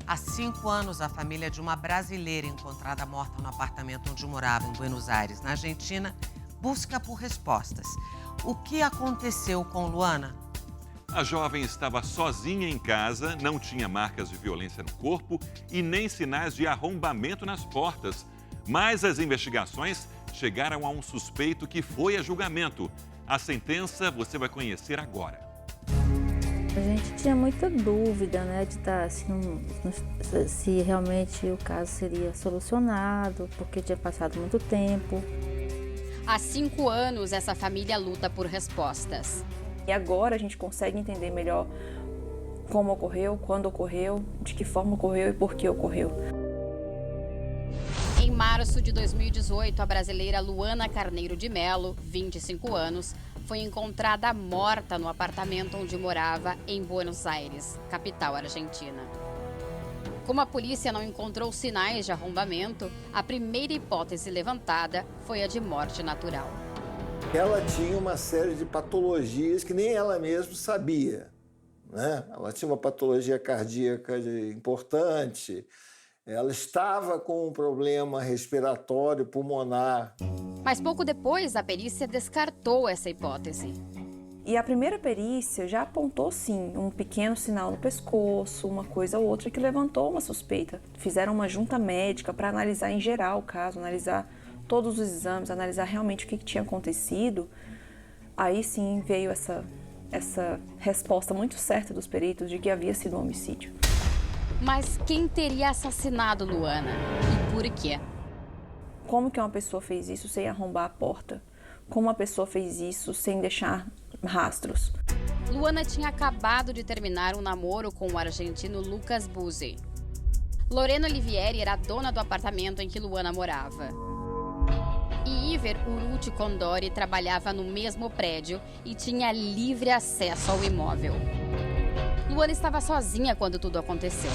Há 5 anos, a família de uma brasileira encontrada morta no apartamento onde morava, em Buenos Aires, na Argentina, busca por respostas. O que aconteceu com Luana? A jovem estava sozinha em casa, não tinha marcas de violência no corpo e nem sinais de arrombamento nas portas. Mas as investigações chegaram a um suspeito que foi a julgamento. A sentença você vai conhecer agora. A gente tinha muita dúvida, né, de estar, se realmente o caso seria solucionado, porque tinha passado muito tempo. Há 5 anos, essa família luta por respostas. E agora a gente consegue entender melhor como ocorreu, quando ocorreu, de que forma ocorreu e por que ocorreu. Em março de 2018, a brasileira Luana Carneiro de Mello, 25 anos, foi encontrada morta no apartamento onde morava em Buenos Aires, capital argentina. Como a polícia não encontrou sinais de arrombamento, a primeira hipótese levantada foi a de morte natural. Ela tinha uma série de patologias que nem ela mesma sabia, né? Ela tinha uma patologia cardíaca importante, ela estava com um problema respiratório pulmonar. Mas pouco depois, a perícia descartou essa hipótese. E a primeira perícia já apontou, sim, um pequeno sinal no pescoço, uma coisa ou outra que levantou uma suspeita. Fizeram uma junta médica para analisar em geral o caso, analisar todos os exames, analisar realmente o que tinha acontecido. Aí sim veio essa resposta muito certa dos peritos de que havia sido um homicídio. Mas quem teria assassinado Luana? E por quê? Como que uma pessoa fez isso sem arrombar a porta? Como uma pessoa fez isso sem deixar rastros? Luana tinha acabado de terminar um namoro com o argentino Lucas Buzzi. Lorena Olivieri era a dona do apartamento em que Luana morava. E Iver Uruti Condori trabalhava no mesmo prédio e tinha livre acesso ao imóvel. Luana estava sozinha quando tudo aconteceu.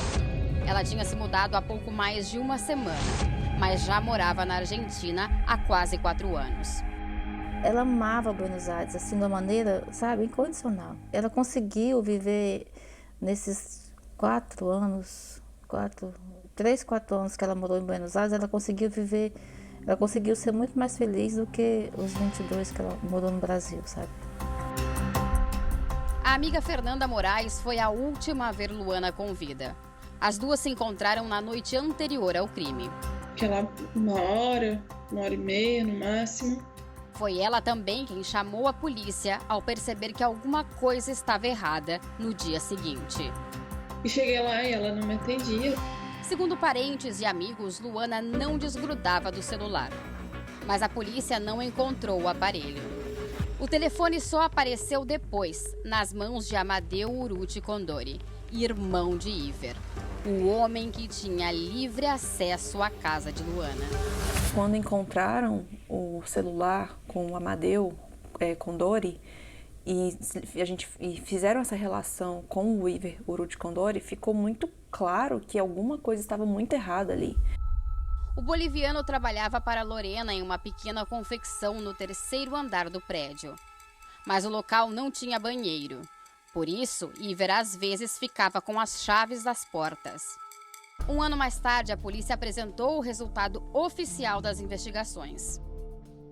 Ela tinha se mudado há pouco mais de uma semana, mas já morava na Argentina há quase 4 anos. Ela amava Buenos Aires, assim, de uma maneira, sabe, incondicional. Ela conseguiu viver nesses 4 anos, 3, 4 anos que ela morou em Buenos Aires, ela conseguiu ser muito mais feliz do que os 22 que ela morou no Brasil, sabe? A amiga Fernanda Moraes foi a última a ver Luana com vida. As duas se encontraram na noite anterior ao crime. Aquela 1 hora, 1h30 no máximo. Foi ela também quem chamou a polícia ao perceber que alguma coisa estava errada no dia seguinte. E cheguei lá e ela não me atendia. Segundo parentes e amigos, Luana não desgrudava do celular. Mas a polícia não encontrou o aparelho. O telefone só apareceu depois, nas mãos de Amadeu Uruti Condori, irmão de Iver, o homem que tinha livre acesso à casa de Luana. Quando encontraram o celular com o Amadeu Condori e fizeram essa relação com o Iver Uruti Condori, ficou muito claro que alguma coisa estava muito errada ali. O boliviano trabalhava para Lorena em uma pequena confecção no 3º andar do prédio. Mas o local não tinha banheiro. Por isso, Iver às vezes ficava com as chaves das portas. 1 ano mais tarde, a polícia apresentou o resultado oficial das investigações.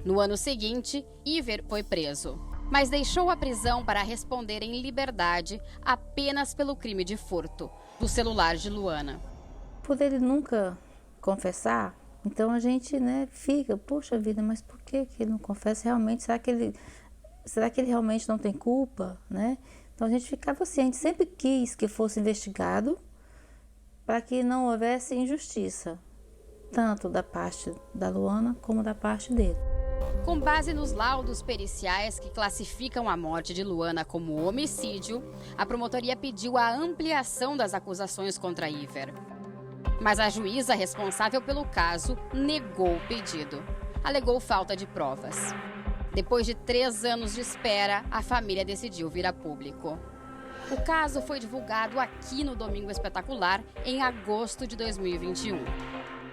No ano seguinte, Iver foi preso, mas deixou a prisão para responder em liberdade apenas pelo crime de furto do celular de Luana. Por ele nunca confessar, então a gente, né, fica, poxa vida, mas por que ele não confessa realmente? Será que ele realmente não tem culpa, né? Então a gente ficava assim, a gente sempre quis que fosse investigado para que não houvesse injustiça, tanto da parte da Luana como da parte dele. Com base nos laudos periciais que classificam a morte de Luana como homicídio, a promotoria pediu a ampliação das acusações contra Iver. Mas a juíza responsável pelo caso negou o pedido. Alegou falta de provas. Depois de 3 anos de espera, a família decidiu vir a público. O caso foi divulgado aqui no Domingo Espetacular em agosto de 2021.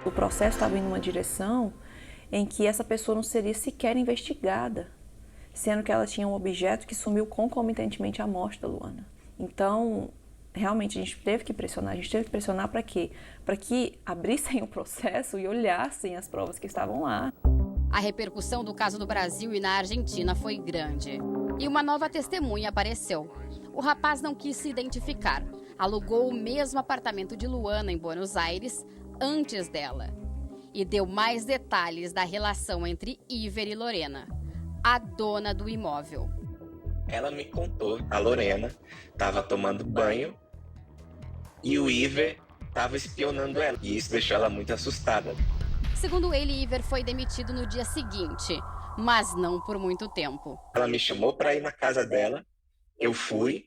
O processo estava em uma direção em que essa pessoa não seria sequer investigada, sendo que ela tinha um objeto que sumiu concomitantemente à morte da Luana. Então, realmente a gente teve que pressionar para quê? Para que abrissem o processo e olhassem as provas que estavam lá. A repercussão do caso no Brasil e na Argentina foi grande. E uma nova testemunha apareceu. O rapaz não quis se identificar. Alugou o mesmo apartamento de Luana em Buenos Aires antes dela. E deu mais detalhes da relação entre Iver e Lorena, a dona do imóvel. Ela me contou, a Lorena estava tomando banho e o Iver estava espionando ela. E isso deixou ela muito assustada. Segundo ele, Iver foi demitido no dia seguinte, mas não por muito tempo. Ela me chamou para ir na casa dela, eu fui,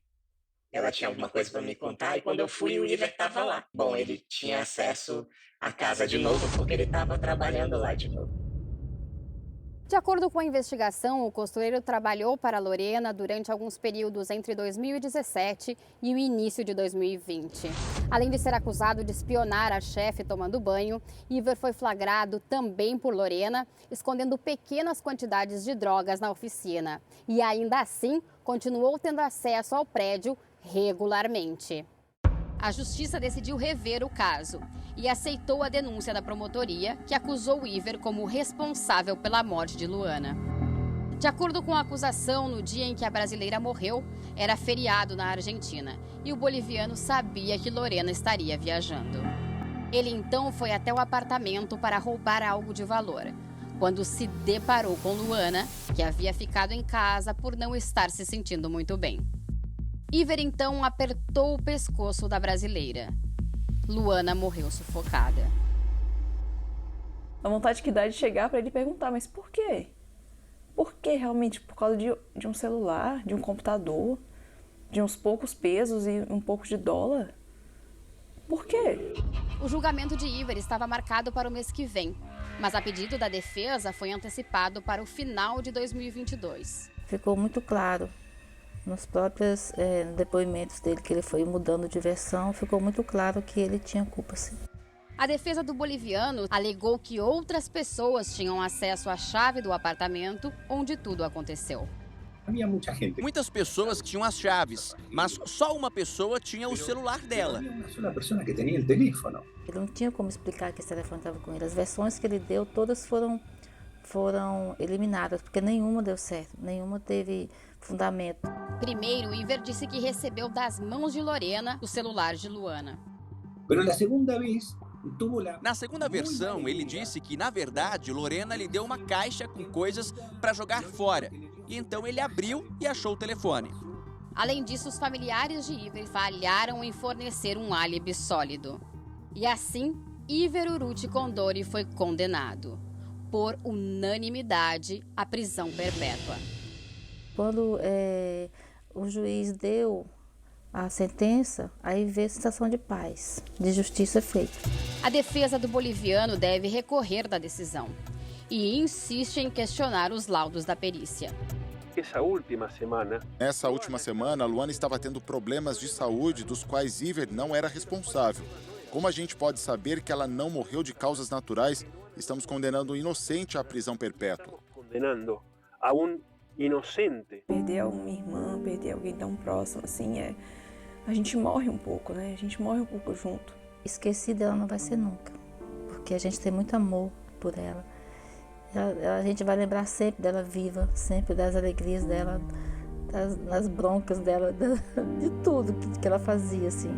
ela tinha alguma coisa para me contar e quando eu fui o Iver estava lá. Bom, ele tinha acesso à casa de novo porque ele estava trabalhando lá de novo. De acordo com a investigação, o costureiro trabalhou para a Lorena durante alguns períodos entre 2017 e o início de 2020. Além de ser acusado de espionar a chefe tomando banho, Iver foi flagrado também por Lorena, escondendo pequenas quantidades de drogas na oficina. E ainda assim, continuou tendo acesso ao prédio regularmente. A justiça decidiu rever o caso e aceitou a denúncia da promotoria, que acusou Iver como responsável pela morte de Luana. De acordo com a acusação, no dia em que a brasileira morreu, era feriado na Argentina e o boliviano sabia que Lorena estaria viajando. Ele então foi até o apartamento para roubar algo de valor, quando se deparou com Luana, que havia ficado em casa por não estar se sentindo muito bem. Iver então apertou o pescoço da brasileira. Luana morreu sufocada. A vontade que dá de chegar para ele perguntar, mas por quê? Por que realmente? Por causa de um celular, de um computador, de uns poucos pesos e um pouco de dólar? Por quê? O julgamento de Iver estava marcado para o mês que vem, mas a pedido da defesa foi antecipado para o final de 2022. Ficou muito claro. Nos próprios depoimentos dele, que ele foi mudando de versão, ficou muito claro que ele tinha culpa, sim. A defesa do boliviano alegou que outras pessoas tinham acesso à chave do apartamento onde tudo aconteceu. Muitas pessoas tinham as chaves, mas só uma pessoa tinha o celular dela. Ele não tinha como explicar que esse telefone estava com ele. As versões que ele deu, todas foram eliminadas, porque nenhuma deu certo, nenhuma teve fundamento. Primeiro, Iver disse que recebeu das mãos de Lorena o celular de Luana. Na segunda versão, ele disse que, na verdade, Lorena lhe deu uma caixa com coisas para jogar fora. E então ele abriu e achou o telefone. Além disso, os familiares de Iver falharam em fornecer um álibi sólido. E assim, Iver Urruti Condori foi condenado, por unanimidade, à prisão perpétua. Quando o juiz deu a sentença, aí veio a sensação de paz, de justiça feita. A defesa do boliviano deve recorrer da decisão e insiste em questionar os laudos da perícia. Nessa última semana, Luana estava tendo problemas de saúde dos quais Iver não era responsável. Como a gente pode saber que ela não morreu de causas naturais? Estamos condenando o inocente à prisão perpétua. Perder uma irmã, perder alguém tão próximo, assim, a gente morre um pouco, né? A gente morre um pouco junto. Esqueci dela não vai ser nunca, porque a gente tem muito amor por ela. A gente vai lembrar sempre dela viva, sempre das alegrias dela, das broncas dela, de tudo que ela fazia, assim.